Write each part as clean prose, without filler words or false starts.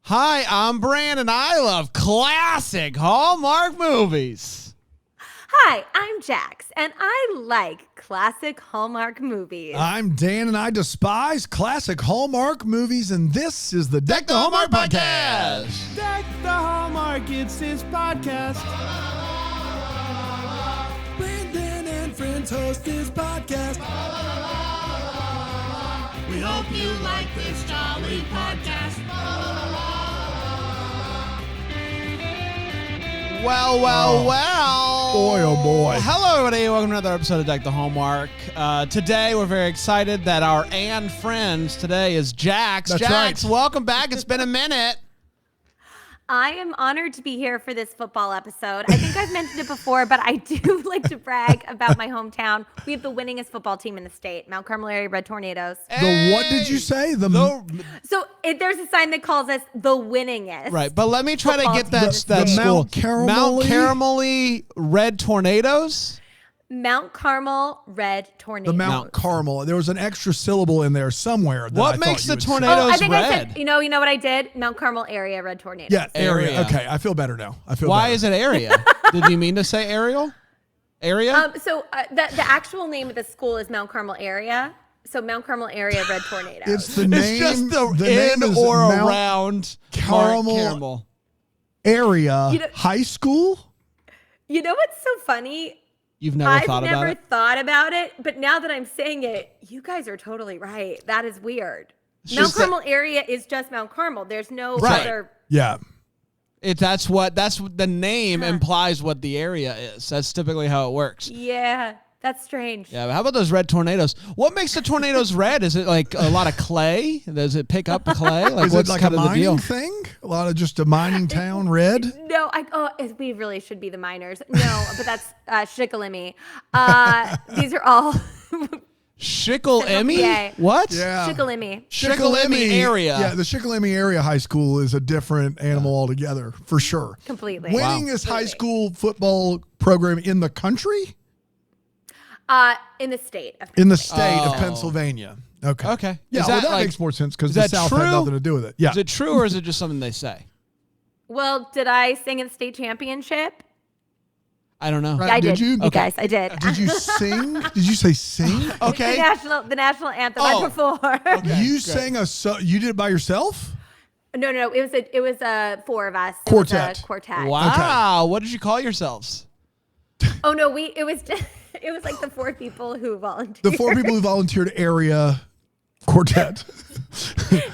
Hi, I'm Brandon. I love classic Hallmark movies. Hi, I'm Jax, and I like classic Hallmark movies. I'm Dan, and I despise classic Hallmark movies, and this is the Deck the Hallmark Podcast. Deck the Hallmark, it's his podcast. Brandon and friends host his podcast. We hope you like this jolly podcast. Well. Boy, oh boy. Hello, everybody. Welcome to another episode of Deck the Hallmark. Today, we're very excited that our and friends today is Jax. That's Jax, right. welcome back. It's been a minute. I am honored to be here for this football episode. I think I've mentioned it before, but I do like to brag about my hometown. We have the winningest football team in the state, Mount Carmel Area Red Tornadoes. The what did you say? So there's a sign that calls us the winningest. Right, but let me try to get that The school. Mount Caramel-y? Mount Caramel-y Red Tornadoes? Mount Carmel Red Tornadoes. The Mount Carmel. There was an extra syllable in there somewhere. That I What thought makes you the would say. tornado- Oh, I think I red. said, you know what I did? Mount Carmel Area Red Tornadoes. Yeah, area. Area. Okay, I feel better now. Why is it area? Did you mean to say aerial? Area? The actual name of the school is Mount Carmel Area. So Mount Carmel Area Red Tornadoes. It's the name. It's just the name in is or Mount around Caramel Caramel. Area You know- High School. You know what's so funny? You've never I've thought about never it? thought about it, but now that I'm saying it, you guys are totally right. That is weird. It's Mount just that- Carmel area is just Mount Carmel. There's no Right. other. Yeah. That's what the name implies what the area is. That's typically how it works. Yeah, that's strange. Yeah, but how about those red tornadoes? What makes the tornadoes red? Is it like a lot of clay? Does it pick up clay? Like Is what's it like kind a of the mining deal? thing? A lot of just a mining town red? No, we really should be the miners. No, but that's Shikellamy. These are all Shikellamy? PA. What? Yeah. Shikellamy. Shikellamy area. Yeah, the Shikellamy Area High School is a different animal altogether, for sure. Completely. Winningest high school football program in the country? In the state of In the state Oh. of Pennsylvania. Okay. Okay. Yeah, Is well, that that like- makes more sense because is the that South true? had nothing to do with it. Yeah. Is it true or is it just something they say? Well, did I sing in the state championship? I don't know. Right. Yeah, I Did did. you? You guys, I did. Did you sing? Did you say sing? Okay. The national anthem. Oh. I performed. You sang you did it by yourself? No. It was four of us. It Quartet. was a quartet. Wow. What did you call yourselves? Oh no, it was like the four people who volunteered. The four people who volunteered area quartet.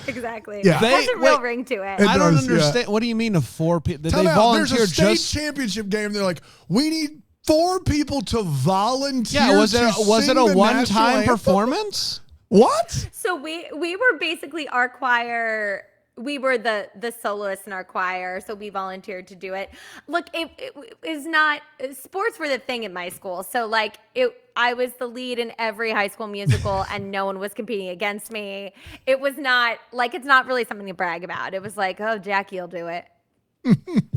Exactly. Yeah. There's a real Wait. ring to it. It I don't does, yeah. understand. What do you mean of four people? Did Tell they me out, there's volunteer a state just? championship game. They're like, we need 4 people to volunteer. Yeah. Was to it sing a the one-time national anthem? performance? What? So we were basically our choir. We were the soloists in our choir, so we volunteered to do it. Look, it is not sports were the thing in my school. So like I was the lead in every high school musical, and no one was competing against me. It was not like it's not really something to brag about. It was like, oh, Jackie'll do it.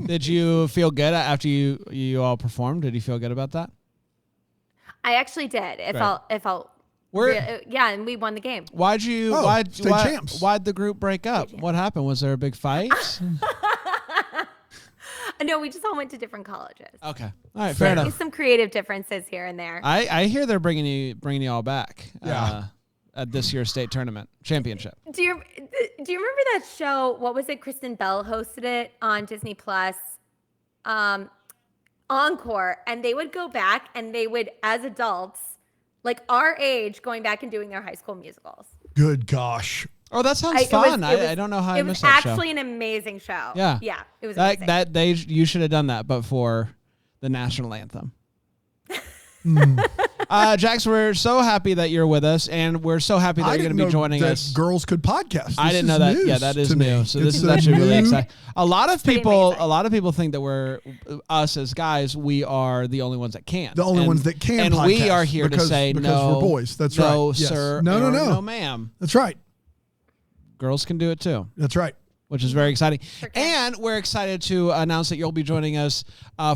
Did you feel good after you all performed? Did you feel good about that? I actually did. It Right. felt. Where- Yeah, and we won the game. Why'd state champs. why'd the group break up? What happened? Was there a big fight? No, we just all went to different colleges. Okay. All right. Fair enough. Some creative differences here and there. I hear they're bringing you all back. Yeah. At this year's state tournament championship. Do you remember that show? What was it? Kristen Bell hosted it on Disney Plus, Encore, and they would go back and they would, as adults, like our age, going back and doing their high school musicals. Good gosh. Oh, that sounds It fun. was- I don't know how I It was missed that show. actually an amazing show. Yeah. Yeah, it was amazing. You should have done that, but for the national anthem. Jax, we're so happy that you're with us, and we're so happy that I you're going didn't to know be joining that us. girls could podcast. I This didn't know is that. news Yeah, that is to me. new. So this It's is actually really new- exciting. A lot of pretty people, amazing. think that we're us as guys. We are the only ones that can. The only ones that can and we podcast are here because- to say because no. we're boys. That's no, right. Yes. sir. No, or no. no, ma'am. That's right. Girls can do it too. That's right. which is very exciting. Sure can. And we're excited to announce that you'll be joining us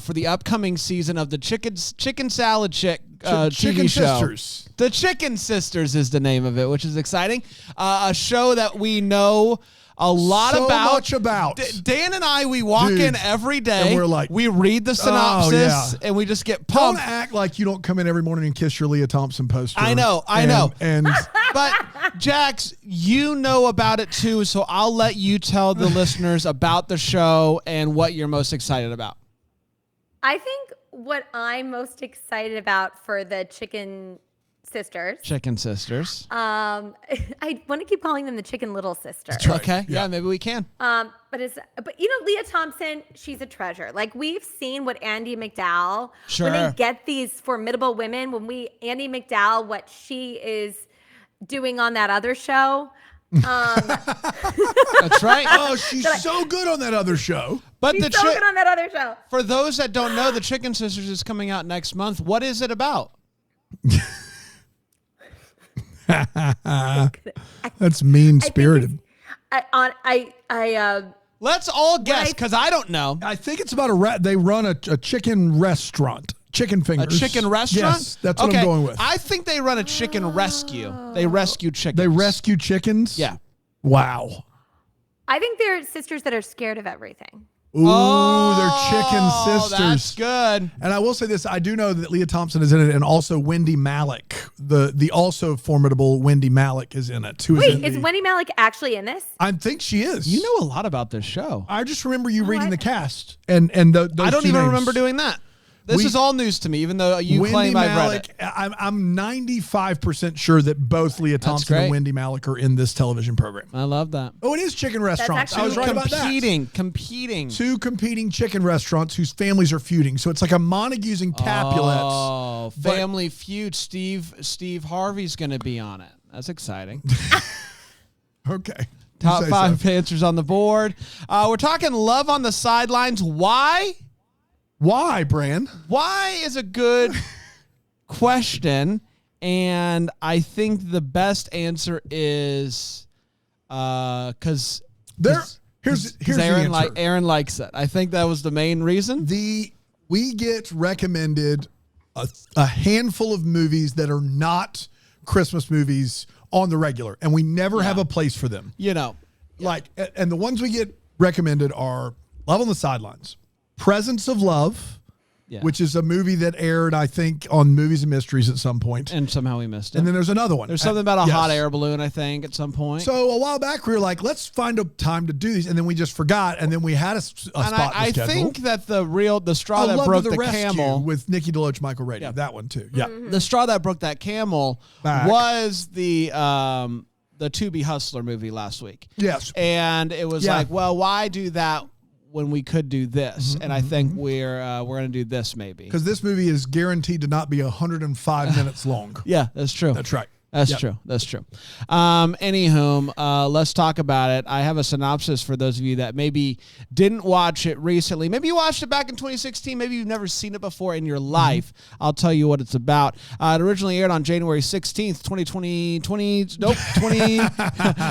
for the upcoming season of the Chicken Salad Chick TV Chicken show. Sisters. The Chicken Sisters is the name of it, which is exciting. A show that we know a lot So about. much about. Dan and I, we walk in every day. And we're like, we read the synopsis, and we just get pumped. Don't act like you don't come in every morning and kiss your Leah Thompson poster. I know. And But, Jax, you know about it too, so I'll let you tell the listeners about the show and what you're most excited about. I think what I'm most excited about for the Chicken Sisters. Chicken Sisters. I want to keep calling them the Chicken Little Sisters. right. Okay. Yeah, maybe we can. But you know, Leah Thompson, she's a treasure. Like, we've seen what Andie MacDowell, when they get these formidable women, Andie MacDowell, what she is doing on that other show. That's right. oh, she's so good on that other show. But She's so good on that other show. for those that don't know, the Chicken Sisters is coming out next month. What is it about? That's mean-spirited. Let's all guess, because I don't know. I think it's about they run a chicken restaurant. Chicken A fingers. chicken restaurant? Yes, that's what I'm going with. I think they run a chicken rescue. They rescue chickens. They rescue chickens? Yeah. Wow. I think they're sisters that are scared of everything. Ooh, they're chicken sisters. That's good. And I will say this, I do know that Leah Thompson is in it, and also Wendy Malick, the also formidable Wendy Malick is in it. Wait, is Wendy Malick actually in this? I think she is. You know a lot about this show. I just remember you reading the cast and those I don't two even names. remember doing that. This is all news to me, even though you Wendy claim I've Malick, read it. I'm 95% sure that both Leah Thompson great. and Wendy Malick are in this television program. I love that. Oh, it is chicken restaurants. actually I was right about that. Competing. Two competing chicken restaurants whose families are feuding. So it's like a Montagues and Capulets. Oh, Family Feud. Steve Harvey's going to be on it. That's exciting. Okay. Top 5 answers on the board. We're talking Love on the Sidelines. Why? Why, Bran? Why is a good question, and I think the best answer is because here's the answer. Aaron likes it. I think that was the main reason. We get recommended a handful of movies that are not Christmas movies on the regular, and we never have a place for them. You know, and the ones we get recommended are Love on the Sidelines, Presence of Love, which is a movie that aired, I think, on Movies and Mysteries at some point. and somehow we missed it. And then there's another one. There's something about a Yes. hot air balloon, I think, at some point. So a while back, we were like, let's find a time to do these. And then we just forgot. And then we had a spot and in the I schedule. think that the straw that Love broke of the Rescue camel with Nikki DeLoach, Michael Rady. Yeah. That one too. Yeah. the straw that broke that camel Back. was the To Be Hustler movie last week. Yes. And it was like, well, why do that when we could do this? And I think we're going to do this maybe. Because this movie is guaranteed to not be 105 minutes long. Yeah, that's true. That's right. That's true. That's true. Anywho, let's talk about it. I have a synopsis for those of you that maybe didn't watch it recently. Maybe you watched it back in 2016. Maybe you've never seen it before in your life. I'll tell you what it's about. It originally aired on January 16th, 2020.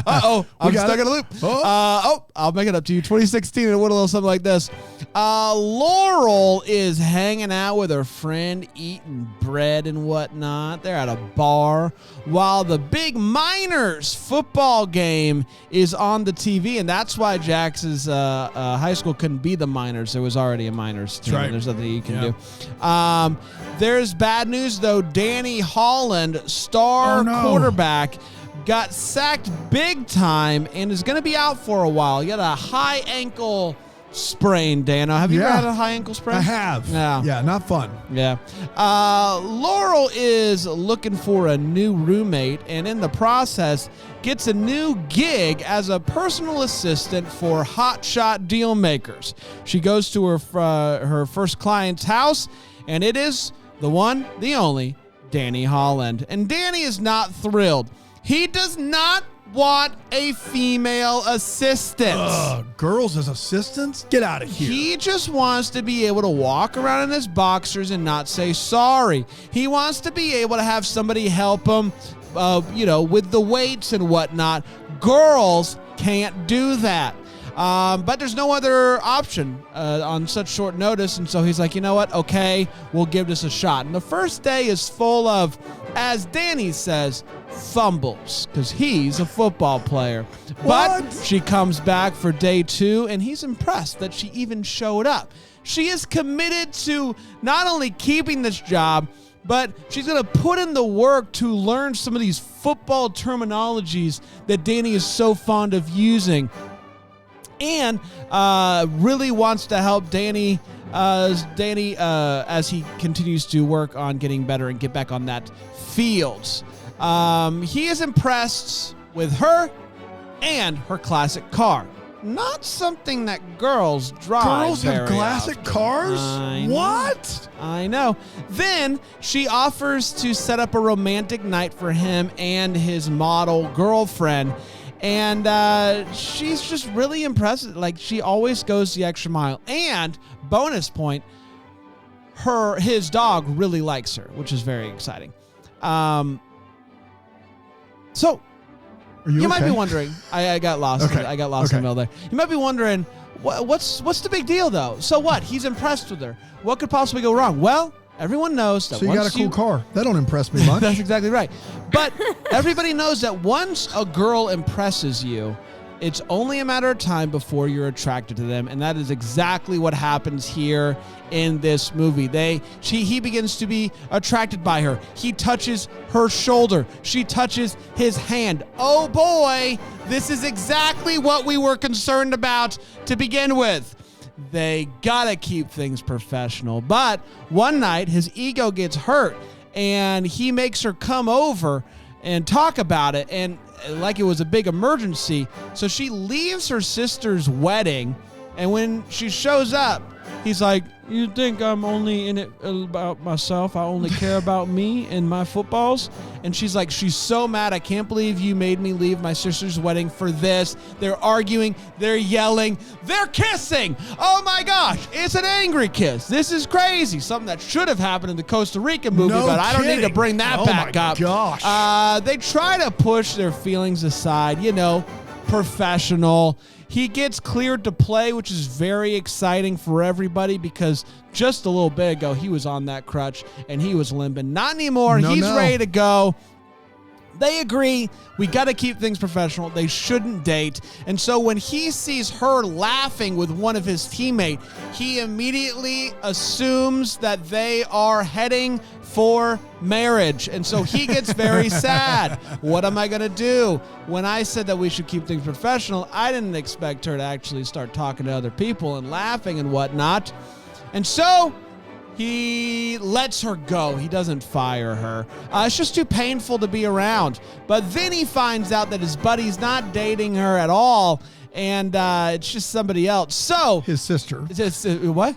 Uh-oh. I'm stuck in a loop. I'll make it up to you. 2016, and it went a little something like this. Laurel is hanging out with her friend, eating bread and whatnot. They're at a bar while the big Miners football game is on the TV, and that's why Jax's high school couldn't be the Miners. There was already a Miners team. Right. There's nothing you can do. There's bad news, though. Danny Holland, star quarterback, got sacked big time and is going to be out for a while. He got a high ankle sprain, Dano. Have you ever had a high ankle sprain? I have. Yeah. Yeah, not fun. Yeah. Laurel is looking for a new roommate, and in the process gets a new gig as a personal assistant for hotshot deal makers. She goes to her first client's house, and it is the one, the only, Danny Holland. And Danny is not thrilled. He does not want a female assistant. Girls as assistants? Get out of here. He just wants to be able to walk around in his boxers and not say sorry. He wants to be able to have somebody help him, with the weights and whatnot. Girls can't do that. But there's no other option on such short notice. And so he's like, you know what? Okay, we'll give this a shot. And the first day is full of, as Danny says, fumbles, because he's a football player. What? But she comes back for day 2, and he's impressed that she even showed up. She is committed to not only keeping this job, but she's going to put in the work to learn some of these football terminologies that Danny is so fond of using. And really wants to help Danny as he continues to work on getting better and get back on that field. He is impressed with her and her classic car. Not something that girls drive. Girls have very classic often. cars? I know. What? I know. Then she offers to set up a romantic night for him and his model girlfriend. And she's just really impressive. Like, she always goes the extra mile. And bonus point, his dog really likes her, which is very exciting. So you might be wondering. I got lost. Okay. I got lost in the middle there. You might be wondering, what's the big deal though? So what? He's impressed with her. What could possibly go wrong? Well, everyone knows that. So you got a cool car. That don't impress me much. That's exactly right. But everybody knows that once a girl impresses you, it's only a matter of time before you're attracted to them, and that is exactly what happens here in this movie. He begins to be attracted by her. He touches her shoulder. She touches his hand. Oh boy, this is exactly what we were concerned about to begin with. They gotta keep things professional. But one night, his ego gets hurt, and he makes her come over and talk about it, and like it was a big emergency. So she leaves her sister's wedding, and when she shows up, he's like, you think I'm only in it about myself? I only care about me and my footballs? And she's like, she's so mad. I can't believe you made me leave my sister's wedding for this. They're arguing. They're yelling. They're kissing. Oh, my gosh. It's an angry kiss. This is crazy. Something that should have happened in the Costa Rica movie, but I don't need to bring that back up. Oh, my gosh. They try to push their feelings aside, professional. He gets cleared to play, which is very exciting for everybody because just a little bit ago, he was on that crutch and he was limping. Not anymore. He's ready to go. They agree. We got to keep things professional. They shouldn't date. And so when he sees her laughing with one of his teammates, he immediately assumes that they are heading for marriage. And so he gets very sad. What am I going to do? When I said that we should keep things professional, I didn't expect her to actually start talking to other people and laughing and whatnot. And so he lets her go. He doesn't fire her. It's just too painful to be around. But then he finds out that his buddy's not dating her at all, and it's just somebody else. So his sister. What?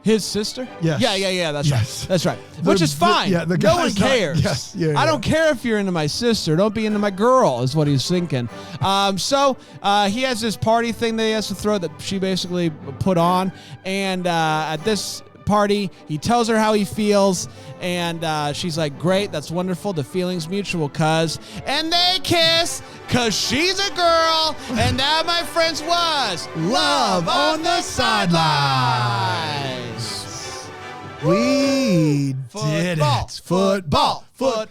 His sister? Yes. Yeah. That's right. That's right. Which is fine. The no one cares. I don't care if you're into my sister. Don't be into my girl, is what he's thinking. So he has this party thing that he has to throw that she basically put on. And at this party, he tells her how he feels, and she's like, great, that's wonderful, the feeling's mutual, cuz. And they kiss, cuz she's a girl, and that, my friends, was Love on the Sidelines. We did Football. it. Football.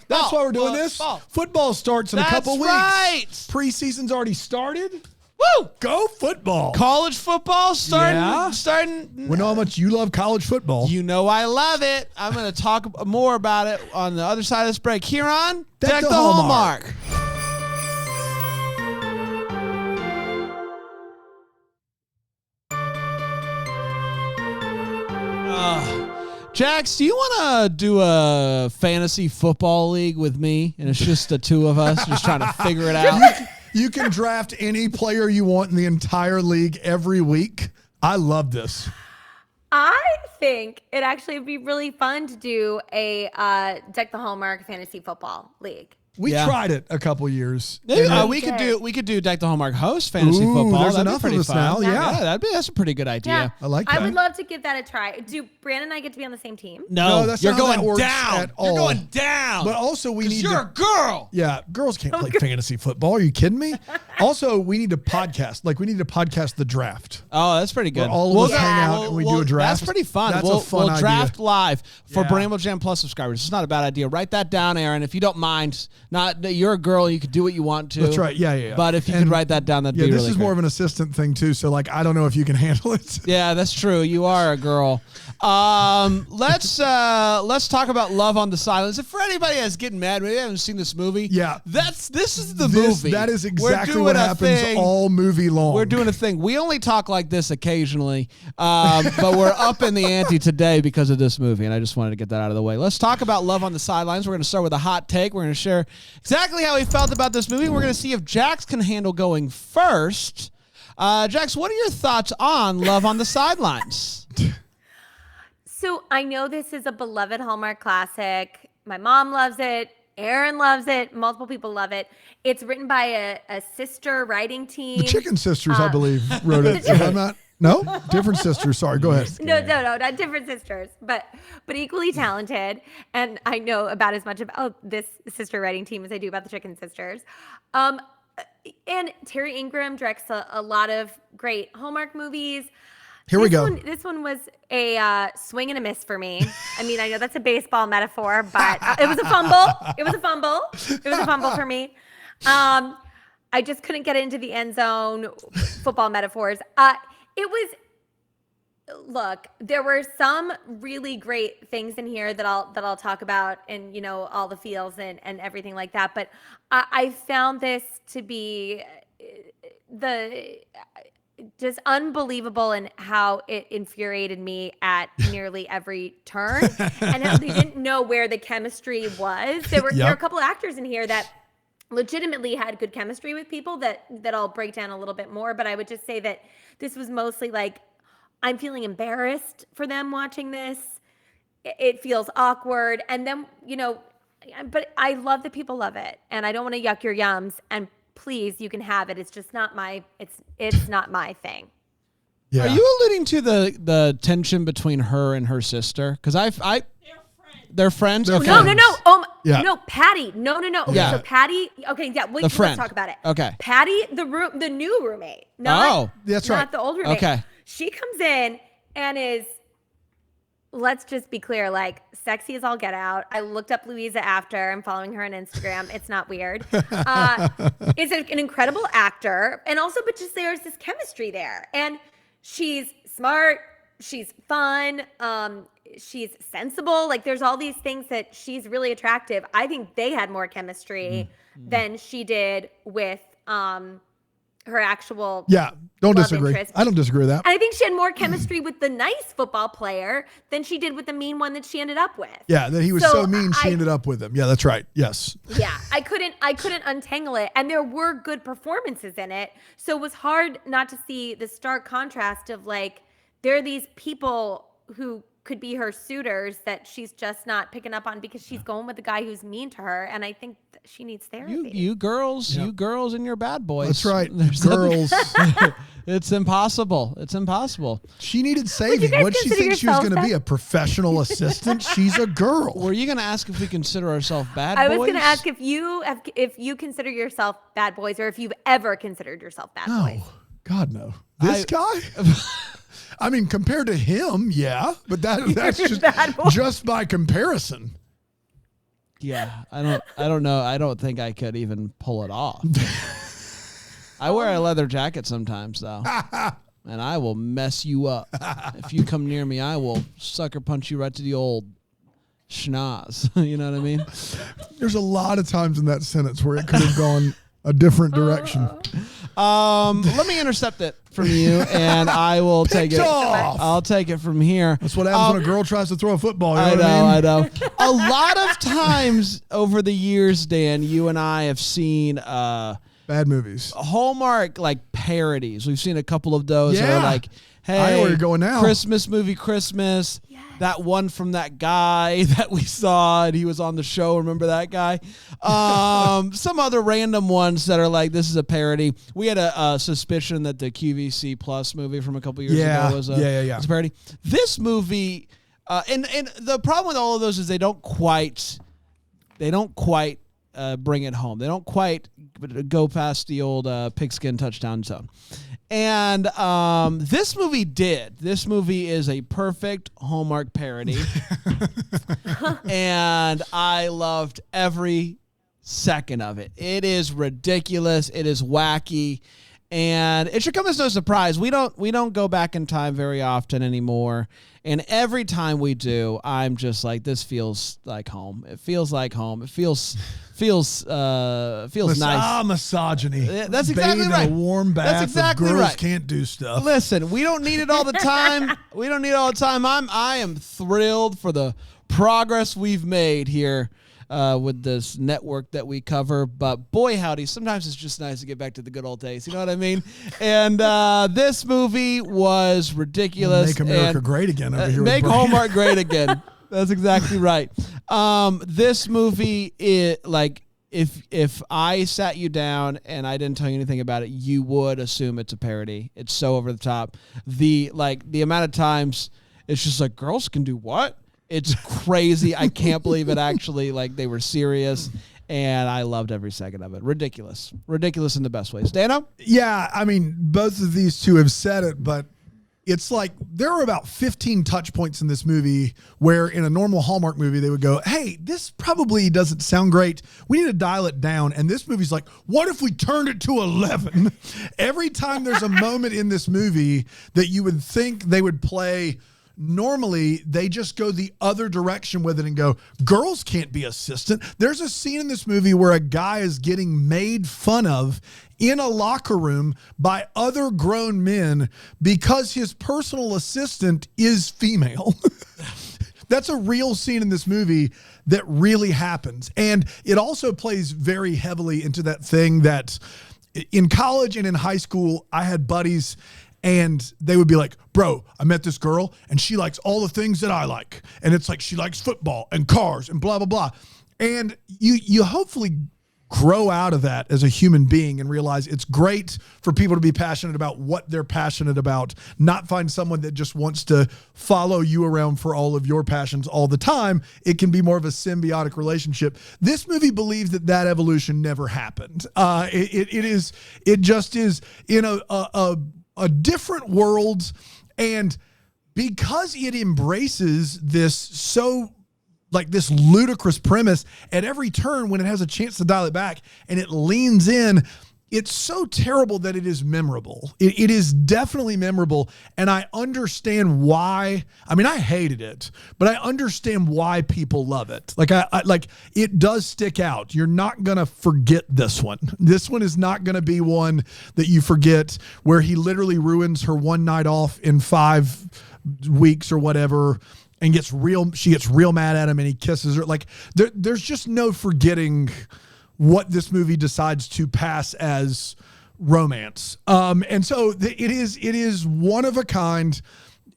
That's why we're doing this. Football starts in a couple weeks. Right. Preseason's already started. Woo! Go football. College football starting. We know how much you love college football. You know I love it. I'm going to talk more about it on the other side of this break here on Deck the Hallmark. Jax, do you want to do a fantasy football league with me? And it's just the two of us just trying to figure it out. You can draft any player you want in the entire league every week. I love this. I think it actually would be really fun to do a Deck the Hallmark fantasy football league. We tried it a couple years. We could do Deck the Hallmark host fantasy football. There's that'd enough be of us fun. now. Yeah, that's a pretty good idea. Yeah. I like that. I would love to give that a try. Do Brandon and I get to be on the same team? No, that's you're not how that going works down. at all. You're going down. But also we need you're a girl. Yeah, girls can't play fantasy football. Are you kidding me? Also, we need to podcast. Like we need to podcast the draft. Oh, that's pretty good. Where all of us hang out and we do a draft. That's pretty fun. That's a fun we'll draft idea. live for Bramble Jam Plus subscribers. It's not a bad idea. Write that down, Aaron. If you don't mind, you're a girl, you could do what you want to. That's right. Yeah. But if you could write that down, that'd be really this is great. more of an assistant thing too. So like, I don't know if you can handle it. Yeah, that's true. You are a girl. Let's talk about Love on the Sidelines. If for anybody that's getting mad, we haven't seen this movie. Yeah, this is the movie. That is exactly what happens all movie long. We're doing a thing. We only talk like this occasionally, but we're up in the ante today because of this movie, and I just wanted to get that out of the way. Let's talk about Love on the Sidelines. We're going to start with a hot take. We're going to share exactly how we felt about this movie. We're going to see if Jax can handle going first. Jax, what are your thoughts on Love on the Sidelines? So I know this is a beloved Hallmark classic. My mom loves it. Aaron loves it. Multiple people love it. It's written by a sister writing team. The Chicken Sisters, I believe, wrote it. If I'm not. No, different sisters. Sorry, go ahead. No, not different sisters, but equally talented. And I know about as much about this sister writing team as I do about the Chicken Sisters. And Terry Ingram directs a lot of great Hallmark movies. Here we go. This one was a swing and a miss for me. I mean, I know that's a baseball metaphor, but it was a fumble. It was a fumble for me. I just couldn't get into the end zone. Football metaphors. Look, there were some really great things in here that I'll talk about, and all the feels and everything like that. But I found this to be just unbelievable in how it infuriated me at nearly every turn, and how they didn't know where the chemistry was. There were a couple of actors in here that legitimately had good chemistry with people that I'll break down a little bit more. But I would just say that this was mostly like, I'm feeling embarrassed for them watching this. It feels awkward. And then, but I love that people love it. And I don't want to yuck your yums. And please, you can have it. It's just not it's not my thing. Yeah. Are you alluding to the tension between her and her sister? Because they're friends. No. No, Patty. No. Yeah. So Patty. Okay, yeah. Let's talk about it. Okay. Patty, the new roommate. That's right. Not the old roommate. Okay. She comes in and is, let's just be clear, like sexy as all get out. I looked up Louisa after. I'm following her on Instagram. It's not weird. Is an incredible actor, and also, but just there's this chemistry there, and she's smart. She's fun. She's sensible. Like there's all these things that she's really attractive. I think they had more chemistry than she did with her actual don't disagree. Interest. I don't disagree with that. And I think she had more chemistry with the nice football player than she did with the mean one that she ended up with. Yeah, that he was so mean she ended up with him. Yeah, that's right. Yes. Yeah, I couldn't untangle it, and there were good performances in it. So it was hard not to see the stark contrast of like there are these people who could be her suitors that she's just not picking up on because she's going with the guy who's mean to her, and I think she needs therapy. You girls and your bad boys. That's right. Girls. It's impossible. She needed saving. What did she think she was going to be? A professional assistant? She's a girl. Were you going to ask if we consider ourselves bad boys? I was going to ask if you consider yourself bad boys, or if you've ever considered yourself bad boys. God, no. This guy? I mean, compared to him, yeah, but that's just by comparison. Yeah, I don't know. I don't think I could even pull it off. I wear a leather jacket sometimes, though, and I will mess you up. If you come near me, I will sucker punch you right to the old schnoz. You know what I mean? There's a lot of times in that sentence where it could have gone a different direction. Let me intercept it from you, and I will take it. I'll take it from here. That's what happens when a girl tries to throw a football. You know I know. A lot of times over the years, Dan, you and I have seen bad movies, Hallmark like parodies. We've seen a couple of those. Yeah. Or like hey, I know where you're going now. Christmas movie, Christmas. Yes. That one from that guy that we saw, and he was on the show. Remember that guy? Some other random ones that are like, this is a parody. We had a suspicion that the QVC Plus movie from a couple years ago was a parody. This movie, and the problem with all of those is they don't quite bring it home. They don't quite go past the old pigskin touchdown zone. And this movie did. This movie is a perfect Hallmark parody. And I loved every second of it. It is ridiculous. It is wacky. And it should come as no surprise. We don't go back in time very often anymore. And every time we do, I'm just like, this feels like home. It feels like home. It feels nice. Misogyny. That's exactly right. In a warm bath. That's exactly girls right. Can't do stuff. Listen, we don't need it all the time. I am thrilled for the progress we've made here with this network that we cover. But boy, howdy, sometimes it's just nice to get back to the good old days. You know what I mean? And this movie was ridiculous. Make America great again over here. Make Hallmark great again. That's exactly right. This movie, if I sat you down and I didn't tell you anything about it, you would assume it's a parody. It's so over the top. The amount of times it's just like, girls can do what? It's crazy. I can't believe it actually, they were serious, and I loved every second of it. Ridiculous in the best ways. Dano? Yeah, I mean, both of these two have said it, but it's like there are about 15 touch points in this movie where in a normal Hallmark movie, they would go, hey, this probably doesn't sound great. We need to dial it down. And this movie's like, what if we turned it to 11? Every time there's a moment in this movie that you would think they would play normally, they just go the other direction with it and go, girls can't be assistant. There's a scene in this movie where a guy is getting made fun of in a locker room by other grown men because his personal assistant is female. That's a real scene in this movie that really happens. And it also plays very heavily into that thing that in college and in high school, I had buddies and they would be like, bro, I met this girl and she likes all the things that I like. And it's like, she likes football and cars and blah, blah, blah. And you hopefully grow out of that as a human being and realize it's great for people to be passionate about what they're passionate about, not find someone that just wants to follow you around for all of your passions all the time. It can be more of a symbiotic relationship. This movie believes that evolution never happened. It just is in a different world, and because it embraces this this ludicrous premise at every turn when it has a chance to dial it back and it leans in, it's so terrible that it is memorable. It is definitely memorable, and I understand why. I mean, I hated it, but I understand why people love it. It does stick out. You're not going to forget this one. This one is not going to be one that you forget, where he literally ruins her one night off in 5 weeks or whatever, and she gets real mad at him and he kisses her. There's just no forgetting what this movie decides to pass as romance. And so it is one of a kind.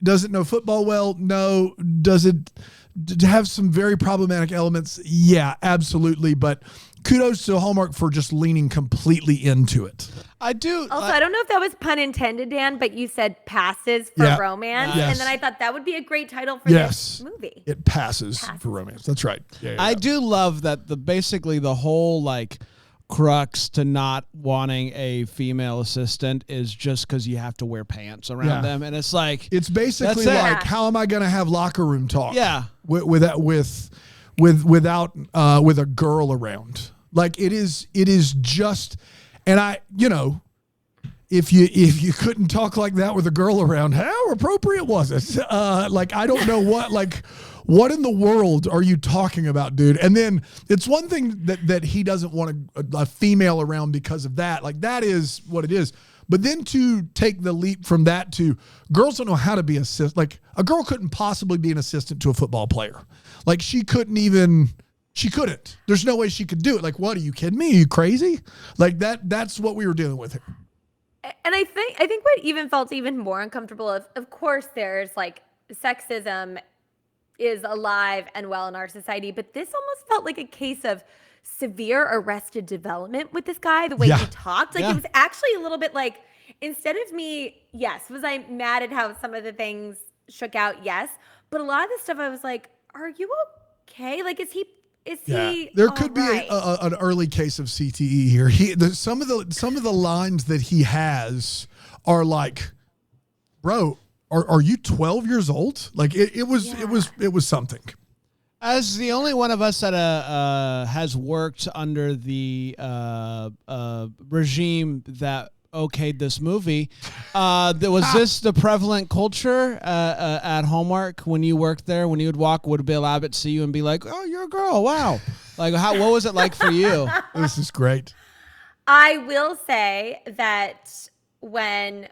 Does it know football well? No. Does it have some very problematic elements? Yeah, absolutely. But kudos to Hallmark for just leaning completely into it. I do. Also, I don't know if that was pun intended, Dan, but you said passes for romance. Yes. And then I thought that would be a great title for this movie. It passes for romance. That's right. Yeah. I do love that basically the whole crux to not wanting a female assistant is just because you have to wear pants around them. And it's like, it's basically how am I going to have locker room talk? Yeah. Without a girl around. It is just, and if you couldn't talk like that with a girl around, how appropriate was it? I don't know what in the world are you talking about, dude? And then it's one thing that he doesn't want a female around because of that. That is what it is. But then to take the leap from that to girls don't know how to be assistant. A girl couldn't possibly be an assistant to a football player. She couldn't. There's no way she could do it. What, are you kidding me? Are you crazy? That's what we were dealing with here. And I think what even felt even more uncomfortable, of course, there's like sexism is alive and well in our society, but this almost felt like a case of severe arrested development with this guy, the way he talked. Like, it was actually a little bit like, instead of me, yes, was I mad at how some of the things shook out? Yes. But a lot of the stuff I was like, are you okay? Like, is he there could be right? an early case of CTE here. Some of the lines that he has are like, bro, are you 12 years old? Like it was something. As the only one of us that has worked under the regime that okayed this movie, was this the prevalent culture at Hallmark when you worked there? When you would Bill Abbott see you and be like, "Oh, you're a girl, wow!" Like, what was it like for you? This is great. I will say that when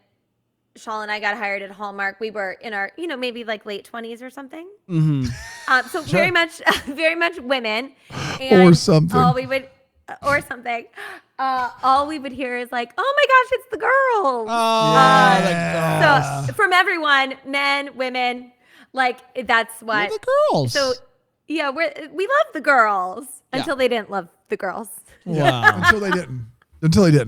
Shawl and I got hired at Hallmark, we were in our, maybe like late 20s or something. Mm-hmm. So very much women. Or something. All we would hear is like, "Oh my gosh, it's the girls." Oh, so from everyone, men, women, like that's what. We're the girls. So yeah, we love the girls until they didn't love the girls. Wow. Until they didn't.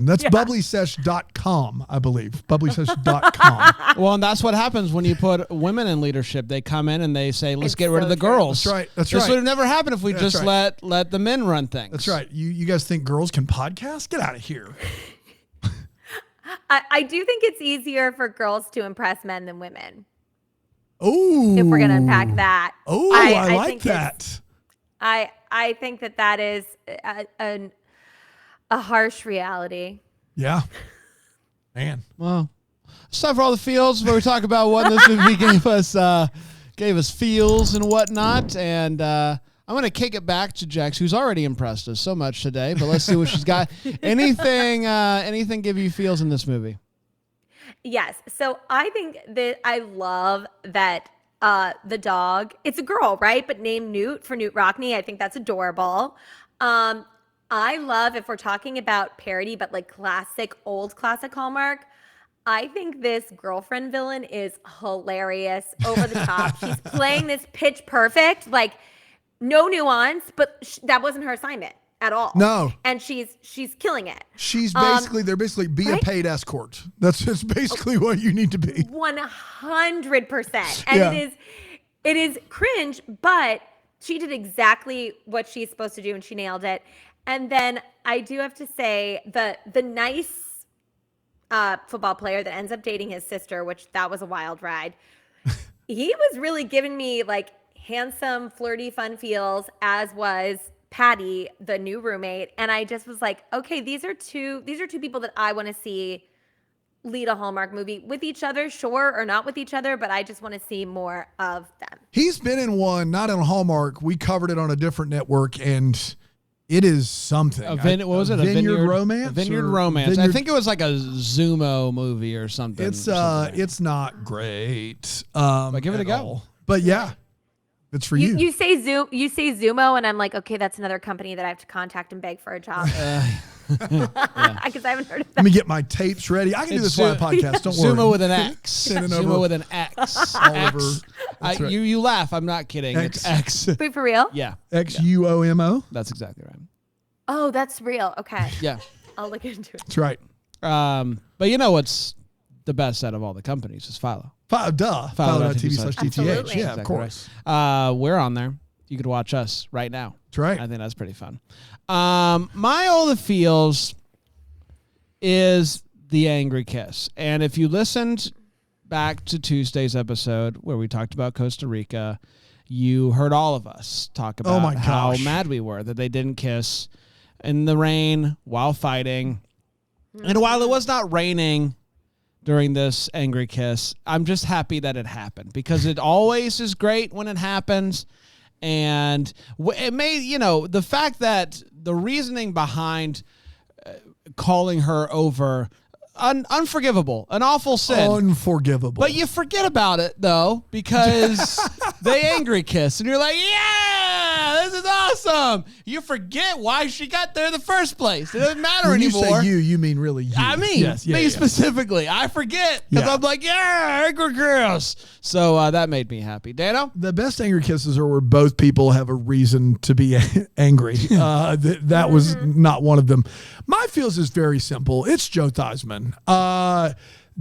That's bubblysesh.com, I believe. Bubblysesh.com. Well, and that's what happens when you put women in leadership. They come in and they say, let's get rid of the girls. That's right. This would have never happened if we just let the men run things. That's right. You guys think girls can podcast? Get out of here. I do think it's easier for girls to impress men than women. Oh. If we're going to unpack that. Oh, I like that. I think that is a harsh reality. Yeah. Man. Well, it's time for all the feels where we talk about what this movie gave us feels and whatnot. And I'm going to kick it back to Jax, who's already impressed us so much today. But let's see what she's got. Anything give you feels in this movie? Yes. So I think that I love that the dog, it's a girl, right? But named Newt for Newt Rockney. I think that's adorable. I love, if we're talking about parody, but like old classic Hallmark, I think this girlfriend villain is hilarious, over the top. She's playing this pitch perfect, like no nuance, but that wasn't her assignment at all. No. And she's killing it. They're basically be a paid escort. That's just basically what you need to be. 100%. And it is cringe, but she did exactly what she's supposed to do and she nailed it. And then I do have to say the nice football player that ends up dating his sister, which that was a wild ride. He was really giving me like handsome, flirty, fun feels, as was Patty, the new roommate. And I just was like, okay, these are two people that I want to see lead a Hallmark movie with each other, sure, or not with each other, but I just want to see more of them. He's been in one, not on Hallmark. We covered it on a different network, and it is something. What was it? Vineyard Romance? Vineyard Romance. I think it was like a Zumo movie or something. It's not great. But give it a go. All. But yeah, it's for you. You say Zumo, and I'm like, okay, that's another company that I have to contact and beg for a job. Because I haven't heard of that. Let me get my tapes ready. I can do this live podcast. Don't worry. Zumo with an X. Zumo with an X. Oliver. Right. You laugh. I'm not kidding. It's X. Wait, for real? Yeah. XUOMO. That's exactly right. Oh, that's real. Okay. Yeah. I'll look into it. That's right. But you know what's the best out of all the companies is Philo. Philo.tv/GTH. Yeah, of course. Right. We're on there. You could watch us right now. That's right. I think that's pretty fun. My all the feels is the angry kiss. And if you listened back to Tuesday's episode where we talked about Costa Rica, you heard all of us talk about how mad we were that they didn't kiss in the rain while fighting. And while it was not raining during this angry kiss, I'm just happy that it happened, because it always is great when it happens. And it made, the fact that the reasoning behind calling her over, unforgivable, an awful sin. Unforgivable. But you forget about it, though, because they angry kiss. And you're like, yeah, this is awesome. You forget why she got there in the first place. It doesn't matter when anymore. You say you mean really you. I mean, me specifically. I forget because I'm like, angry girls. So that made me happy. Dano? The best angry kisses are where both people have a reason to be angry. That was not one of them. My feels is very simple. It's Joe Theismann.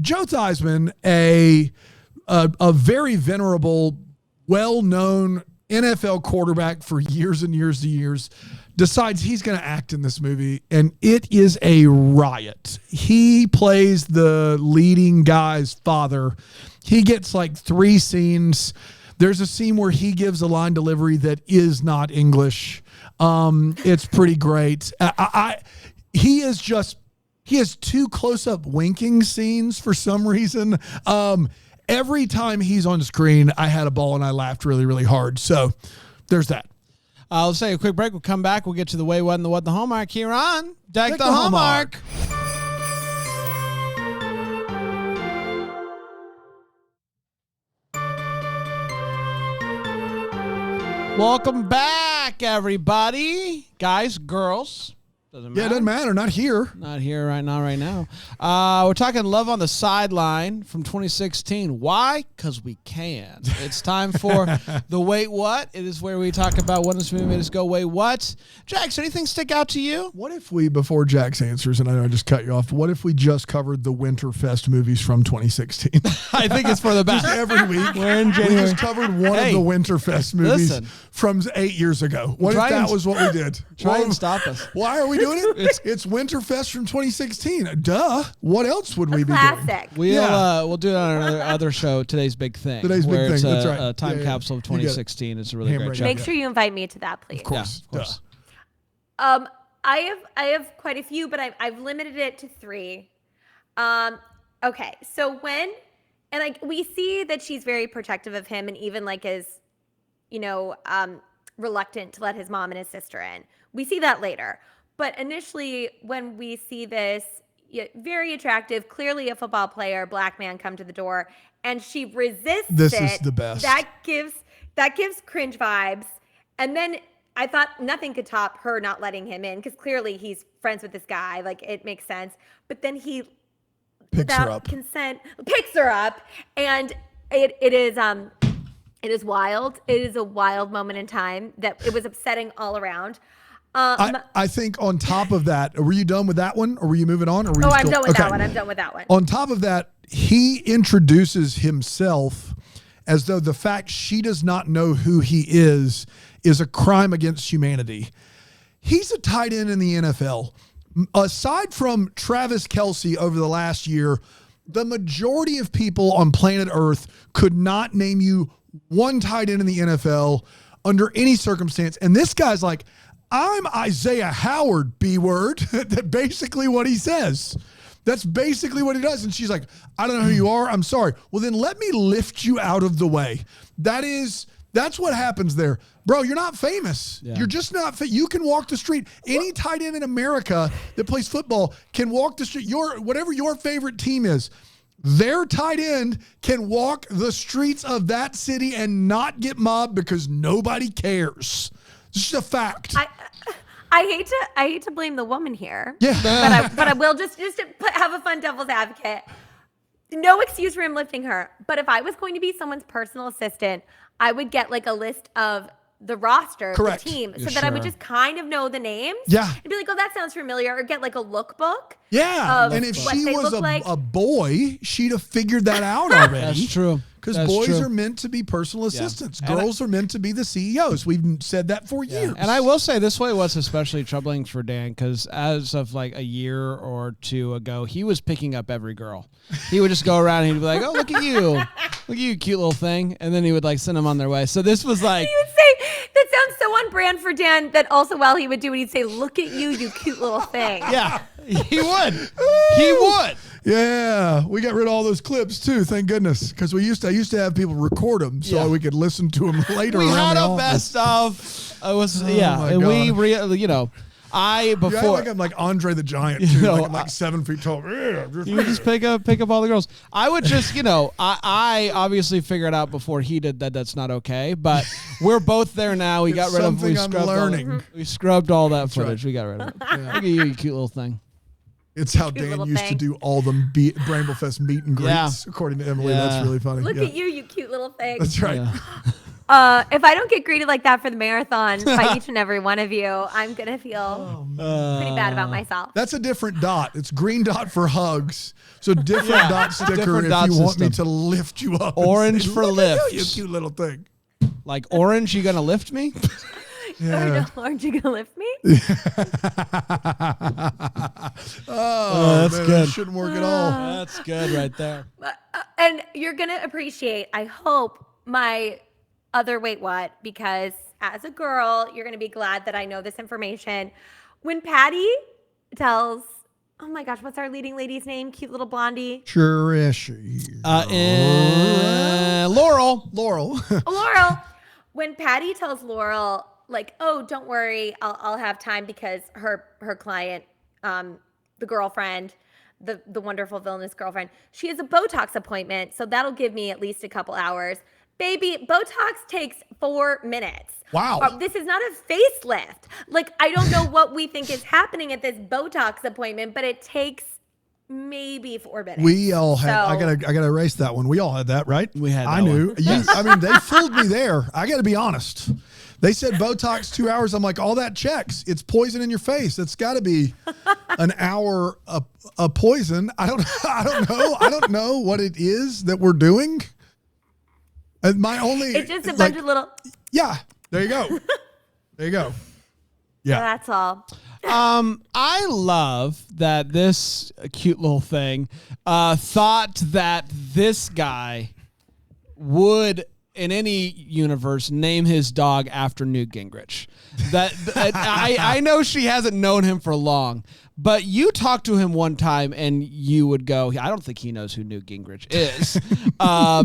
Joe Theismann, a very venerable, well-known NFL quarterback for years and years and years, decides he's going to act in this movie, and it is a riot. He plays the leading guy's father. He gets like 3 scenes. There's a scene where he gives a line delivery that is not English. It's pretty great. He has 2 close-up winking scenes for some reason. Every time he's on screen, I had a ball and I laughed really, really hard. So there's that. Let's take a quick break. We'll come back. We'll get to the way, what, and the what, the Hallmark here on Deck the Hallmark. Welcome back, everybody. Guys, girls. Doesn't matter. Yeah, it doesn't matter. Not here. Not here right now. We're talking Love on the Sideline from 2016. Why? Because we can. It's time for the Wait What. It is where we talk about when this movie made us go, wait, what? Jax, anything stick out to you? What if we, before Jax answers, and I know I just cut you off, what if we just covered the Winterfest movies from 2016? I think it's for the best. Just every week. We're in January. We just covered one of the Winterfest movies from 8 years ago. What if that was what we did? Try and stop us. Why are we doing it? It's Winterfest from 2016. Duh. What else would we be doing? We'll do it on our other show, Today's Big Thing. Today's Big Thing. It's That's right. A time capsule of 2016. It's a really great show. Make sure you invite me to that, please. Of course. Yeah, of course. I have quite a few, but I've limited it to 3. Okay, so we see that she's very protective of him, and even like is, reluctant to let his mom and his sister in. We see that later. But initially, when we see this very attractive, clearly a football player, black man come to the door, and she resists This is the best. That gives cringe vibes. And then I thought nothing could top her not letting him in, because clearly he's friends with this guy. Like, it makes sense. But then he, without consent, picks her up, and it is wild. It is a wild moment in time that it was upsetting all around. I think on top of that, were you done with that one, or were you moving on? Or I'm done with that one. I'm done with that one. On top of that, he introduces himself as though the fact she does not know who he is a crime against humanity. He's a tight end in the NFL. Aside from Travis Kelce over the last year, the majority of people on planet Earth could not name you one tight end in the NFL under any circumstance. And this guy's like, I'm Isaiah Howard, B-word. That's basically what he says. That's basically what he does. And she's like, I don't know who you are. I'm sorry. Well, then let me lift you out of the way. That's what happens there. Bro, you're not famous. Yeah. You're just not you can walk the street. Any tight end in America that plays football can walk the street. Whatever your favorite team is, their tight end can walk the streets of that city and not get mobbed because nobody cares. It's just a fact. I hate to blame the woman here. Yeah. But I will just have a fun devil's advocate. No excuse for him lifting her. But if I was going to be someone's personal assistant, I would get like a list of the roster of the team so that I would just kind of know the names. Yeah. And be like, oh, that sounds familiar. Or get like a lookbook. Yeah. And if she was a boy, she'd have figured that out already. That's true. Because boys are meant to be personal assistants. Girls are meant to be the CEOs. We've said that for years. And I will say this way was especially troubling for Dan, because as of like a year or 2 ago, he was picking up every girl. He would just go around and he'd be like, oh, look at you. Look at you, cute little thing. And then he would like send them on their way. So this was like. He would say, that sounds so on brand for Dan, that also while he would do it, he'd say, look at you, you cute little thing. Yeah, he would. He would. Yeah, we got rid of all those clips too. Thank goodness, because I used to have people record them so we could listen to them later. We had the a best of. It was and God. we You act like I'm like Andre the Giant too. know, like I'm like 7 feet tall. You just pick up all the girls. I would just, I obviously figured out before he did that that's not okay. But we're both there now. We got rid of. We scrubbed all that footage. Right. We got rid of it. Yeah. Look at you cute little thing. It's how Dan used to do all the Bramblefest meet and greets, according to Emily. Yeah. That's really funny. Look at you cute little thing. That's right. Yeah. If I don't get greeted like that for the marathon by each and every one of you, I'm going to feel pretty bad about myself. That's a different dot. It's green dot for hugs. So different dot sticker if you want me to lift you up. Orange for lift. You cute little thing. Like orange, you going to lift me? Yeah. Aren't you gonna lift me? That's good. That shouldn't work at all. That's good right there. And you're gonna appreciate, I hope, my other wait what, because as a girl, you're gonna be glad that I know this information. When Patty tells, oh my gosh, what's our leading lady's name? Cute little blondie. Laurel. Laurel. When Patty tells Laurel, like, oh, don't worry, I'll have time because her client, the girlfriend, the wonderful villainous girlfriend, she has a Botox appointment, so that'll give me at least a couple hours. Baby, Botox takes 4 minutes. Wow. This is not a facelift. Like, I don't know what we think is happening at this Botox appointment, but it takes maybe 4 minutes. We all had. I gotta erase that one. We all had that, right? We had. I knew. I mean, they fooled me there. I got to be honest. They said Botox 2 hours. I'm like, all that checks. It's poison in your face. It's got to be an hour of poison. I don't know. I don't know what it is that we're doing. It's just a bunch of little. Yeah. There you go. Yeah. That's all. I love that this cute little thing thought that this guy would, in any universe, name his dog after Newt Gingrich. I know she hasn't known him for long, but you talked to him one time and you would go, I don't think he knows who Newt Gingrich is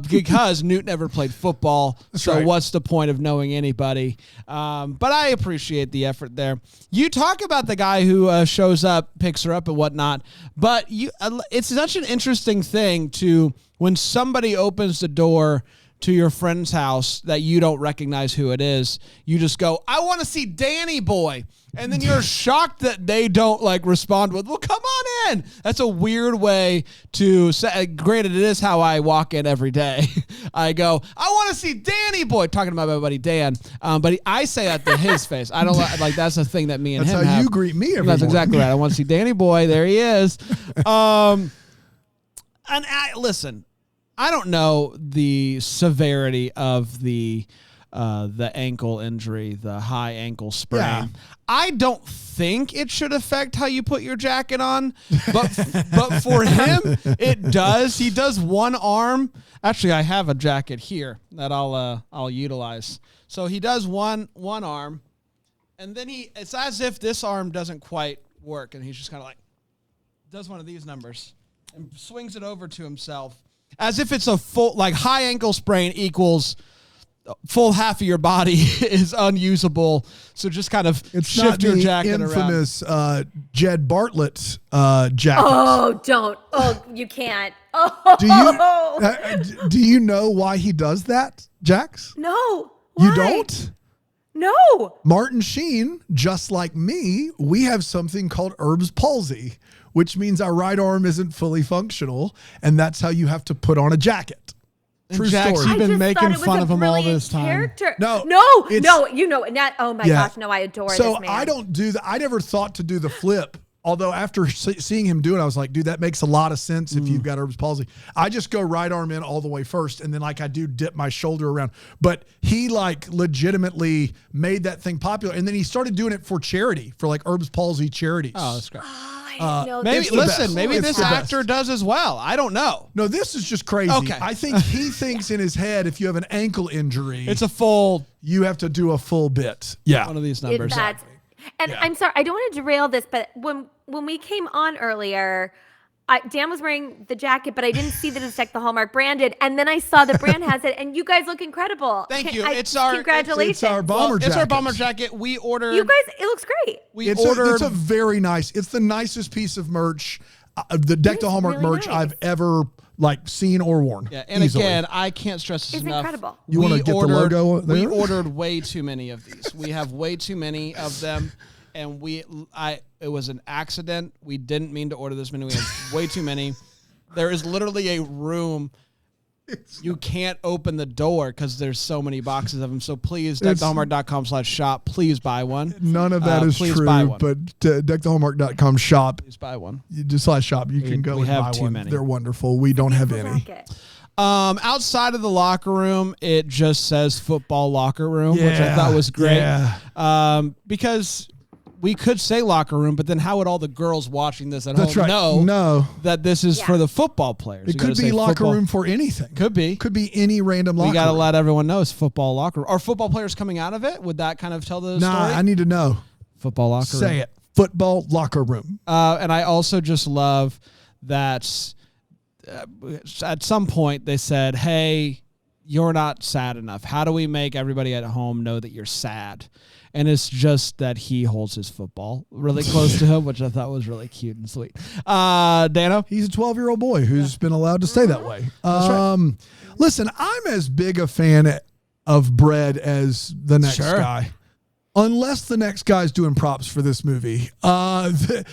because Newt never played football. So what's the point of knowing anybody? But I appreciate the effort there. You talk about the guy who shows up, picks her up and whatnot, but it's such an interesting thing to when somebody opens the door to your friend's house that you don't recognize who it is, you just go, I want to see Danny boy. And then you're shocked that they don't respond with, well, come on in. That's a weird way to say, granted, it is how I walk in every day. I go, I want to see Danny boy, talking about my buddy Dan. But I say that to his face. I don't like, that's a thing that me and him have. That's how you greet me every That's morning. Exactly right. I want to see Danny boy. There he is. Listen, I don't know the severity of the ankle injury, the high ankle sprain. Yeah. I don't think it should affect how you put your jacket on, but for him, it does. He does one arm. Actually, I have a jacket here that I'll utilize. So he does one arm, and then it's as if this arm doesn't quite work, and he's just kind of does one of these numbers and swings it over to himself. As if it's a full, high ankle sprain equals full half of your body is unusable. So just kind of shift your jacket around. It's not the infamous Jed Bartlett jacket. Oh, don't. Oh, you can't. Oh. Do you know why he does that, Jax? No. Why? You don't? No. Martin Sheen, just like me, we have something called Erb's palsy, which means our right arm isn't fully functional, and that's how you have to put on a jacket. True Jax, story. you've been making fun of him all this time. Character. No, you know, oh my gosh, no, I adore this man. So I don't do that. I never thought to do the flip. Although after seeing him do it, I was like, dude, that makes a lot of sense if you've got Erb's palsy. I just go right arm in all the way first, and then I do dip my shoulder around. But he legitimately made that thing popular, and then he started doing it for charity, for Erb's palsy charities. Oh, that's great. I know Maybe this actor does as well. I don't know. No, this is just crazy. Okay. I think he thinks in his head, if you have an ankle injury, it's a full. You have to do a full bit. Yeah, one of these numbers. I'm sorry, I don't want to derail this, but when we came on earlier, Dan was wearing the jacket, but I didn't see that it's Deck the Hallmark branded. And then I saw the brand has it, and you guys look incredible. Thank you. Congratulations. It's our bomber jacket. It's our bomber jacket. We ordered. You guys, it looks great. It's a very nice. It's the nicest piece of merch, the Deck the Hallmark really merch nice. I've ever seen or worn. Yeah, and easily. again, I can't stress this It's enough. incredible. You want to get the logo there? We ordered way too many of these. We have way too many of them, and it was an accident. We didn't mean to order this many. We have way too many. There is literally a room. You can't open the door because there's so many boxes of them. So please, deckthehallmark.com/shop. Please buy one. None of that is please true, buy one. but deckthehallmark.com shop. Please buy one. You just /shop. You can go we and have buy too one. many. They're wonderful. We don't have any. Jacket. Outside of the locker room, it just says football locker room, which I thought was great. Yeah. Because we could say locker room, but then how would all the girls watching this at That's home right. know that this is for the football players? It could be locker room for anything. Could be. Could be any random locker room. We got to let everyone know it's football locker room. Are football players coming out of it? Would that kind of tell the story? I need to know. Football locker room. Say it. Football locker room. And I also just love that at some point they said, hey, you're not sad enough. How do we make everybody at home know that you're sad? And it's just that he holds his football really close to him, which I thought was really cute and sweet. Dano? He's a 12-year-old boy who's been allowed to stay that way. Listen, I'm as big a fan of Bread as the next guy. Unless the next guy's doing props for this movie. The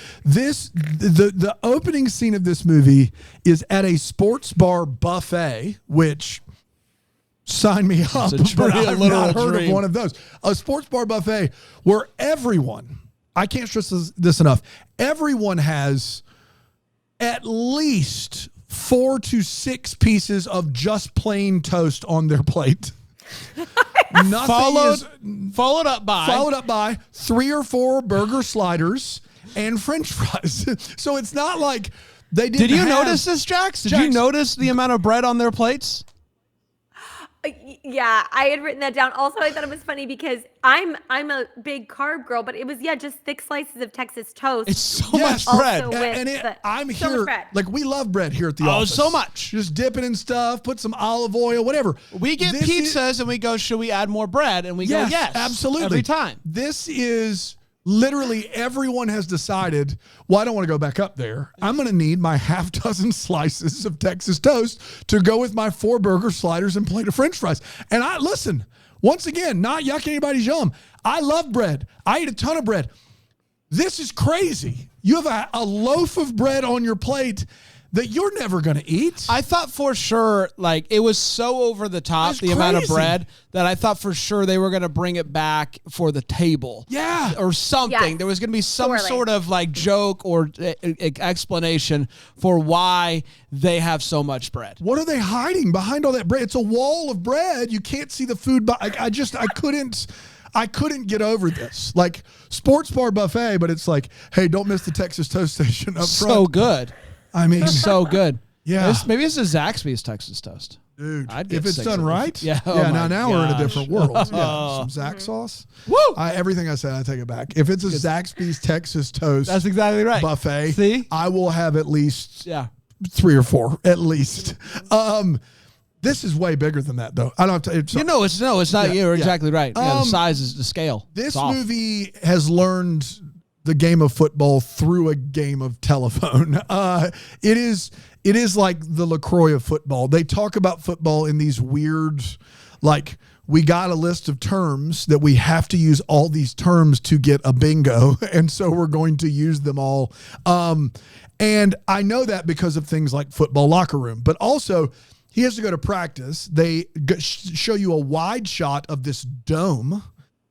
opening scene of this movie is at a sports bar buffet, which... sign me up, but I've not heard of one of those. A sports bar buffet where everyone, I can't stress this enough, everyone has at least 4 to 6 pieces of just plain toast on their plate. Followed up by 3 or 4 burger sliders and French fries. So it's not like they didn't. Did you notice this, Jax? Did you notice the amount of bread on their plates? Yeah, I had written that down. Also, I thought it was funny because I'm a big carb girl, but it was just thick slices of Texas toast. It's so much bread. I'm so here, much bread. like we love bread here at the office. Oh, so much. Just dip it in stuff, put some olive oil, whatever. We get pizzas and we go, should we add more bread? And we go, yes, absolutely. Every time. This is literally everyone has decided, well, I don't want to go back up there. I'm going to need my half dozen slices of Texas toast to go with my 4 burger sliders and plate of French fries. And listen, once again, not yucking anybody's yum. I love bread. I eat a ton of bread. This is crazy. You have a loaf of bread on your plate that you're never going to eat. I thought for sure, it was so over the top, the amount of bread, that I thought for sure they were going to bring it back for the table. Yeah. Or something. Yes. There was going to be some sort of joke or explanation for why they have so much bread. What are they hiding behind all that bread? It's a wall of bread. You can't see the food. But I couldn't get over this. Sports bar buffet, but it's hey, don't miss the Texas Toast Station up front. So good. I mean, so good. Yeah. Maybe it's a Zaxby's Texas Toast. Dude, I'd get if it's 6 done of them. right. Yeah. Now we're in a different world. Yeah. Some Zax sauce. Woo! Everything I said, I take it back. If it's a Zaxby's Texas Toast That's exactly right. buffet, See? I will have at least 3 or 4, at least. This is way bigger than that, though. I don't have to. It's not. You're exactly right. The size is the scale. This movie has learned the game of football through a game of telephone. It is like the LaCroix of football. They talk about football in these weird, we got a list of terms that we have to use all these terms to get a bingo, and so we're going to use them all. And I know that because of things like football locker room, but also he has to go to practice. They show you a wide shot of this dome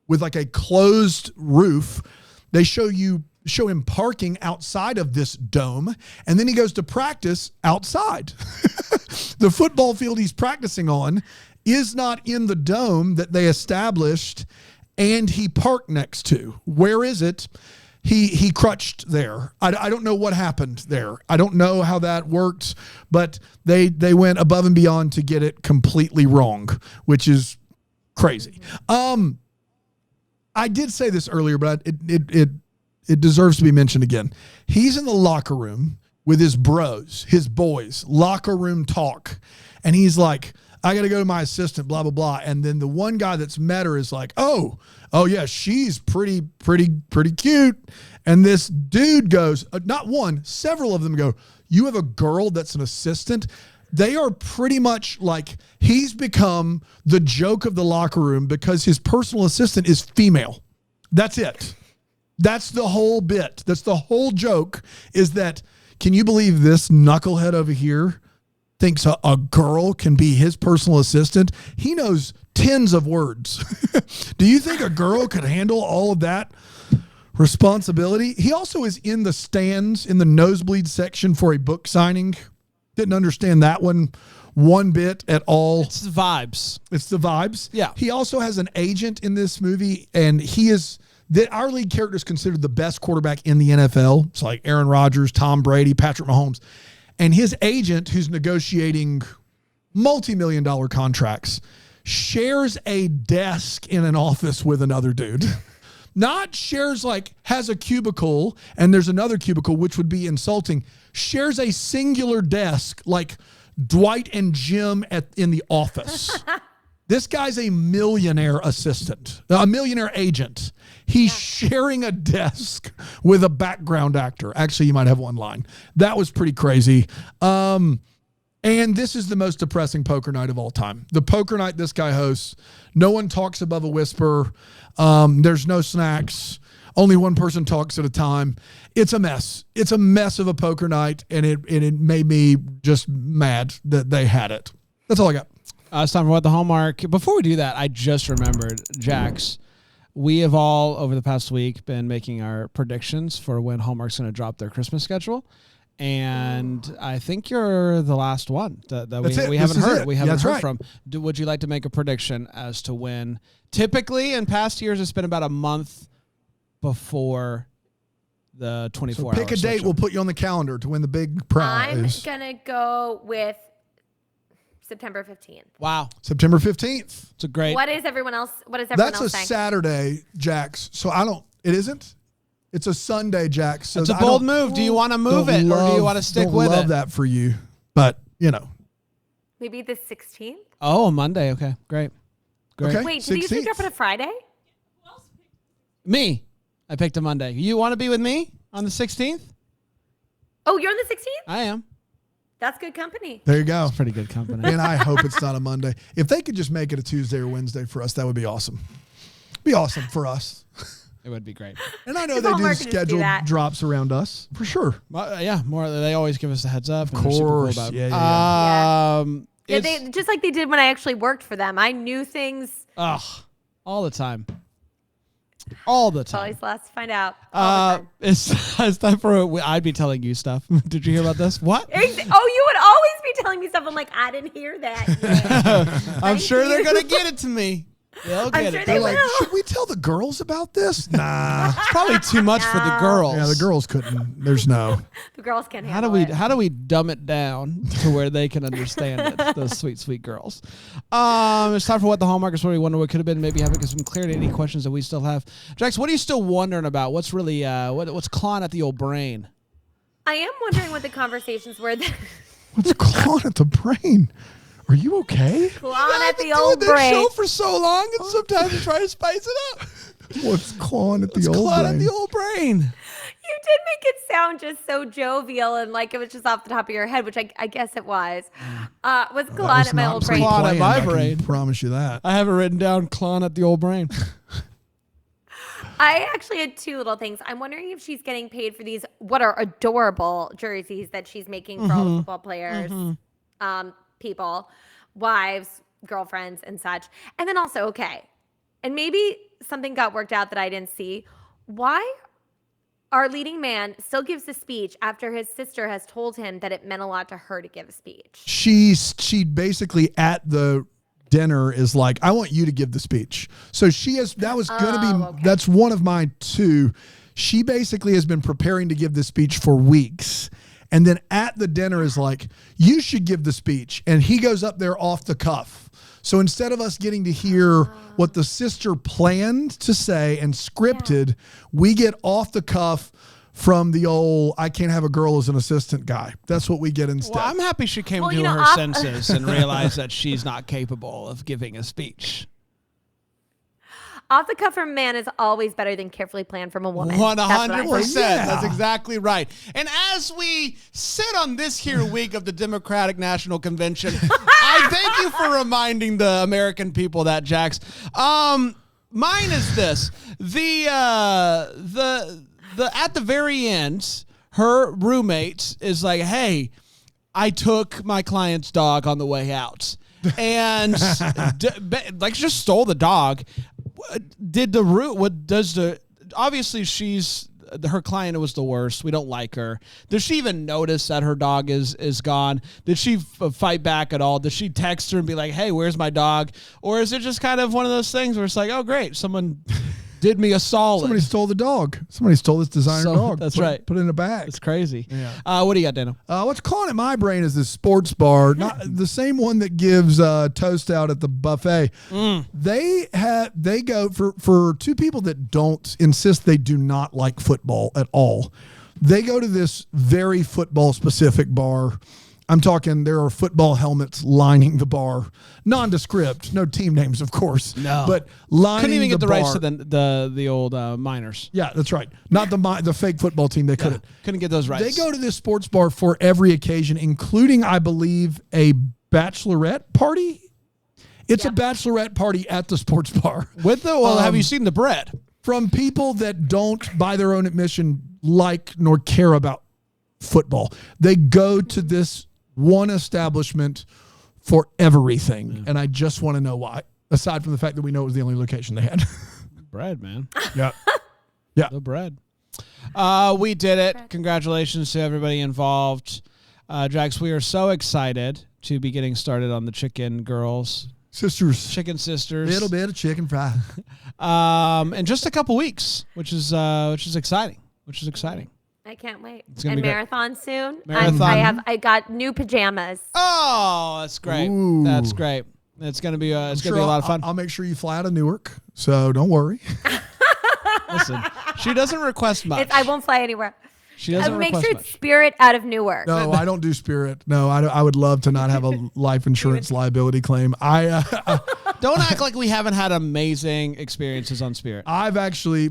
with a closed roof. They show him parking outside of this dome, and then he goes to practice outside. The football field he's practicing on is not in the dome that they established and he parked next to. Where is it? He crutched there. I don't know what happened there. I don't know how that worked, but they went above and beyond to get it completely wrong, which is crazy. I did say this earlier, but it deserves to be mentioned again. He's in the locker room with his bros, his boys, locker room talk. And he's like, I got to go to my assistant, blah, blah, blah. And then the one guy that's met her is like, oh yeah, she's pretty cute. And this dude goes, not one, several of them go, you have a girl that's an assistant? They are pretty much like, he's become the joke of the locker room because his personal assistant is female. That's it. That's the whole bit. That's the whole joke, is that, can you believe this knucklehead over here thinks a girl can be his personal assistant? He knows tens of words. Do you think a girl could handle all of that responsibility? He also is in the stands in the nosebleed section for a book signing. Didn't understand that one bit at all. It's the vibes. It's the vibes. Yeah. He also has an agent in this movie, and our lead character is considered the best quarterback in the NFL. It's like Aaron Rodgers, Tom Brady, Patrick Mahomes. And his agent, who's negotiating multi-million-dollar contracts, shares a desk in an office with another dude. Not shares, like, has a cubicle and there's another cubicle, which would be insulting. Shares a singular desk like Dwight and Jim in the office. This guy's a millionaire assistant, a millionaire agent. He's sharing a desk with a background actor. Actually, you might have one line. That was pretty crazy. And this is the most depressing poker night of all time. The poker night this guy hosts, no one talks above a whisper. There's no snacks. Only one person talks at a time. It's a mess. It's a mess of a poker night, and it made me just mad that they had it. That's all I got. It's time for What the Hallmark. Before we do that, I just remembered, Jax, we have all, over the past week, been making our predictions for when Hallmark's going to drop their Christmas schedule. And I think you're the last one that we haven't heard. We haven't heard from. Would you like to make a prediction as to when? Typically, in past years, it's been about a month before the 24 hours. Pick a date. We'll put you on the calendar to win the big prize. I'm going to go with September 15th. Wow. September 15th. It's a great. What is everyone else saying? That's a Saturday, Jax. So it isn't? It's a Sunday, Jax. So it's a bold move. Do you want to move it or do you want to stick with it? I love that for you. But, Maybe the 16th? Oh, Monday. Okay. Great. Okay. Wait, did you usually drop on a Friday? Me. I picked a Monday. You want to be with me on the 16th? Oh, you're on the 16th? I am. That's good company. There you go. That's pretty good company. And I hope it's not a Monday. If they could just make it a Tuesday or Wednesday for us, that would be awesome. Be awesome for us. It would be great. And I know they do schedule drops around us for sure. Yeah, more. They always give us a heads up. Of course. Cool Yeah. They just like they did when I actually worked for them. I knew things. All the time. All the time. Always last to find out. It's time for I'd be telling you stuff. Did you hear about this? What? Oh, you would always be telling me stuff. I'm like, I didn't hear that. I'm sure they're gonna get it to me. They'll get it. They're like, should we tell the girls about this? Nah. It's probably too much for the girls. Yeah, the girls couldn't. There's no. The girls can't handle it. How do we dumb it down to where they can understand it? Those sweet, sweet girls. It's time for What the Hallmark is. Where we wonder what could have been. Maybe having some clarity. Any questions that we still have. Jax, what are you still wondering about? What's really what's clawing at the old brain? I am wondering what the conversations were. What's clawing at the brain? Are you okay? Clawing at the old brain. Show for so long, and sometimes you try to spice it up. What's clawing at the old clawing brain? at the old brain? You did make it sound just so jovial and like it was just off the top of your head, which I guess it was. What's clawing at my old brain? Clawing at my brain. I brain. can promise you that. I have it written down. Clawing at the old brain. I actually had two little things. I'm wondering if she's getting paid for these, what are adorable jerseys that she's making for all the football players, people, wives, girlfriends, and such. And then also, okay, and maybe something got worked out that I didn't see. Why our leading man still gives a speech after his sister has told him that it meant a lot to her to give a speech? She basically at the dinner is like, I want you to give the speech. So that's one of my two. She basically has been preparing to give the speech for weeks. And then at the dinner is like, you should give the speech. And he goes up there off the cuff. So instead of us getting to hear what the sister planned to say and scripted, we get off the cuff from the old I can't have a girl as an assistant guy. That's what we get instead. Well, I'm happy she came Well, to you know, her senses and realized that she's not capable of giving a speech. Off the cuff from a man is always better than carefully planned from a woman. 100%. Yeah. That's exactly right. And as we sit on this here week of the Democratic National Convention, I thank you for reminding the American people that, Jax. Mine is this: the at the very end, her roommate is like, "Hey, I took my client's dog on the way out," and like just stole the dog. Obviously her client was the worst. We don't like her. Does she even notice that her dog is gone? Did she fight back at all? Did she text her and be like, "Hey, where's my dog?" Or is it just kind of one of those things where it's like, "Oh, great, someone did me a solid. Somebody stole the dog. Somebody stole this designer dog. That's right. Put it in a bag. It's crazy." Yeah. What do you got, Dano? What's calling in my brain is this sports bar, not the same one that gives toast out at the buffet. They go for two people that don't insist they do not like football at all. They go to this very football specific bar. I'm talking there are football helmets lining the bar. Nondescript, no team names, of course. No. But lining Couldn't even get the bar. rights to the old Miners. Yeah, that's right. Not the fake football team. They couldn't. Couldn't get those rights. They go to this sports bar for every occasion, including, I believe, a bachelorette party. It's a bachelorette party at the sports bar. Have you seen the bread? From people that don't, by their own admission, like nor care about football. They go to this one establishment for everything. And I just want to know why, aside from the fact that we know it was the only location they had. Bread, man. Yeah. The bread. We did it. Congratulations to everybody involved. Jax, we are so excited to be getting started on the Chicken Girls. Chicken Sisters. Little bit of chicken fry. In just a couple weeks, which is exciting. I can't wait. It's gonna And be great. marathon soon. Marathon. I got new pajamas. Oh, that's great. Ooh. That's great. It's gonna be a lot of fun. I'll make sure you fly out of Newark, so don't worry. Listen, she doesn't request much. I won't fly anywhere. She doesn't Make request sure much. it's Spirit out of Newark. No, I don't do Spirit. No, I would love to not have a life insurance liability claim. Don't act like we haven't had amazing experiences on Spirit. I've actually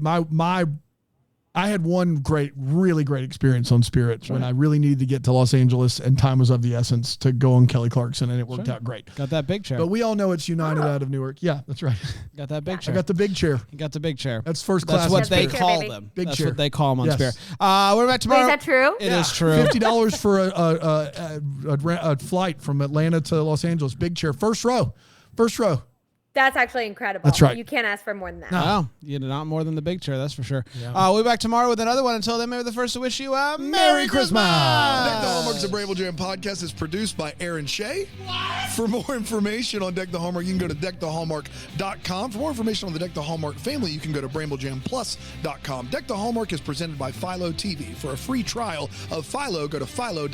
I had one really great experience on Spirit when I really needed to get to Los Angeles and time was of the essence to go on Kelly Clarkson, and it worked out great. Got that big chair. But we all know it's United out of Newark. Yeah, that's right. Got that big chair. I got the big chair. You got the big chair. That's first class. That's what on they Spirit. call baby. them. Big That's chair. what they call them on Yes. Spirit. We're back tomorrow. Wait, is that true? It is true. $50 for a flight from Atlanta to Los Angeles. Big chair. First row. That's actually incredible. That's right. You can't ask for more than that. No, you know, not more than the big chair, that's for sure. We'll be back tomorrow with another one. Until then, maybe the first to wish you a Merry Christmas. Deck the Hallmark's a Bramble Jam podcast is produced by Aaron Shea. For more information on Deck the Hallmark, you can go to deckthehallmark.com. For more information on the Deck the Hallmark family, you can go to bramblejamplus.com. Deck the Hallmark is presented by Philo TV. For a free trial of Philo, go to philo.tv/DTH.